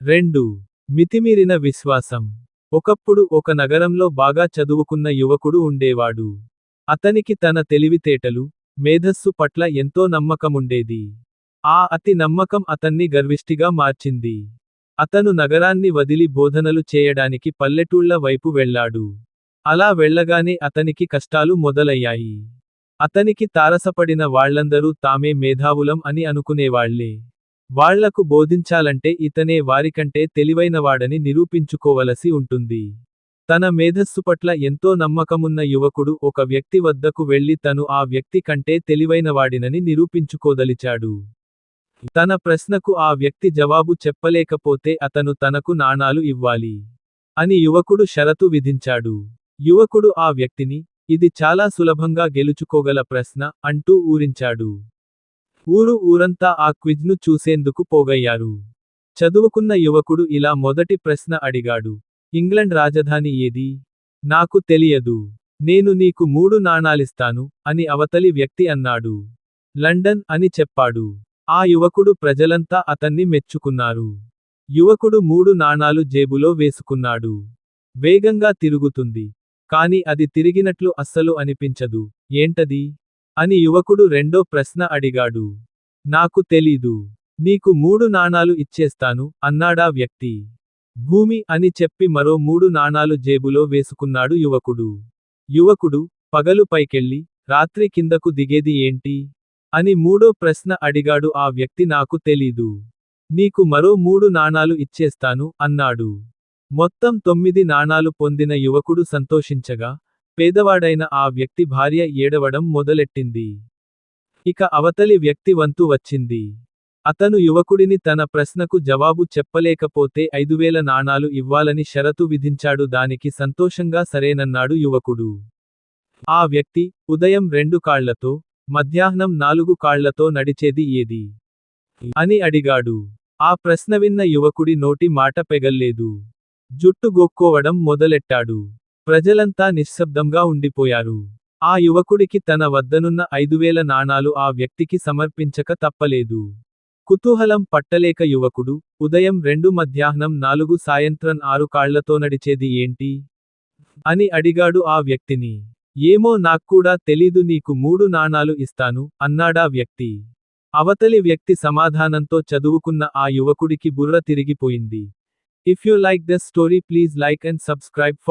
2. మితిమీరిన విశ్వాసం. ఒకప్పుడు ఒక నగరంలో బాగా చదువుకున్న యువకుడు ఉండేవాడు. అతనికి తన తెలివితేటలు, మేధస్సు పట్ల ఎంతో నమ్మకముండేది. ఆ అతి నమ్మకం అతన్ని గర్విష్ఠిగా మార్చింది. అతను నగరాన్ని వదిలి బోధనలు చేయడానికి పల్లెటూళ్ల వైపు వెళ్ళాడు. అలా వెళ్ళగానే అతనికి కష్టాలు మొదలయ్యాయి. అతనికి తారసపడిన వాళ్లందరూ తామే మేధావులం అని అనుకునేవాళ్లే. వాళ్లకు బోధించాలంటే ఇతనే వారికంటే తెలివైనవాడని నిరూపించుకోవలసి ఉంటుంది. తన మేధస్సు పట్ల ఎంతో నమ్మకమున్న యువకుడు ఒక వ్యక్తి వద్దకు వెళ్లి తను ఆ వ్యక్తి కంటే తెలివైనవాడినని నిరూపించుకోదలిచాడు. తన ప్రశ్నకు ఆ వ్యక్తి జవాబు చెప్పలేకపోతే అతను తనకు నాణాలు ఇవ్వాలి అని యువకుడు షరతు విధించాడు. యువకుడు ఆ వ్యక్తిని, ఇది చాలా సులభంగా గెలుచుకోగల ప్రశ్న, అంటూ ఊరించాడు. ఊరంతా ఆ క్విజ్ను చూసేందుకు పోగయ్యారు. చదువుకున్న యువకుడు ఇలా మొదటి ప్రశ్న అడిగాడు. ఇంగ్లండ్ రాజధాని ఏది? నాకు తెలియదు. నేను నీకు 3 నాణాలిస్తాను, అని అవతలి వ్యక్తి అన్నాడు. లండన్ అని చెప్పాడు. ఆ యువకుడు ప్రజలంతా అతన్ని మెచ్చుకున్నారు. యువకుడు 3 నాణాలు జేబులో వేసుకున్నాడు. వేగంగా తిరుగుతుంది. కాని అది తిరిగినట్లు అస్సలు అనిపించదు. ఏంటది? అని యువకుడు రెండో ప్రశ్న అడిగాడు. నాకు తెలీదు. నీకు 3 నాణాలు ఇచ్చేస్తాను, అన్నాడా వ్యక్తి. భూమి అని చెప్పి మరో 3 నాణాలు జేబులో వేసుకున్నాడు యువకుడు. యువకుడు, పగలు పైకెళ్ళి, రాత్రి కిందకు దిగేది ఏంటి? అని మూడో ప్రశ్న అడిగాడు ఆ వ్యక్తి. నాకు తెలీదు. నీకు మరో 3 నాణాలు ఇచ్చేస్తాను, అన్నాడు. మొత్తం 9 నాణాలు పొందిన యువకుడు సంతోషించగా, పేదవాడైన ఆ వ్యక్తి భార్య ఏడవడం మొదలెట్టింది. ఇక అవతలి వ్యక్తి వంతు వచ్చింది. అతను యువకుడిని తన ప్రశ్నకు జవాబు చెప్పలేకపోతే 5000 నాణాలు ఇవ్వాలని షరతు విధించాడు. దానికి సంతోషంగా సరేనన్నాడు యువకుడు. ఆ వ్యక్తి, ఉదయం 2 కాళ్లతో, మధ్యాహ్నం 4 కాళ్లతో నడిచేది ఏది? అని అడిగాడు. ఆ ప్రశ్న విన్న యువకుడి నోటి మాట పెగల్లేదు. జుట్టు గోక్కోవడం మొదలెట్టాడు. ప్రజలంతా నిశ్శబ్దంగా ఉండిపోయారు. ఆ యువకుడికి తన వద్దనున్న 5000 నాణాలు ఆ వ్యక్తికి సమర్పించక తప్పలేదు. కుతూహలం పట్టలేక యువకుడు, ఉదయం 2 మధ్యాహ్నం 4 సాయంత్రం 6 కాళ్లతో నడిచేది ఏంటి? అని అడిగాడు ఆ వ్యక్తిని. ఏమో నాక్కూడా తెలీదు. నీకు 3 నాణాలు ఇస్తాను, అన్నాడా వ్యక్తి. అవతలి వ్యక్తి సమాధానంతో చదువుకున్న ఆ యువకుడికి బుర్ర తిరిగిపోయింది. If you like this story, please like and subscribe for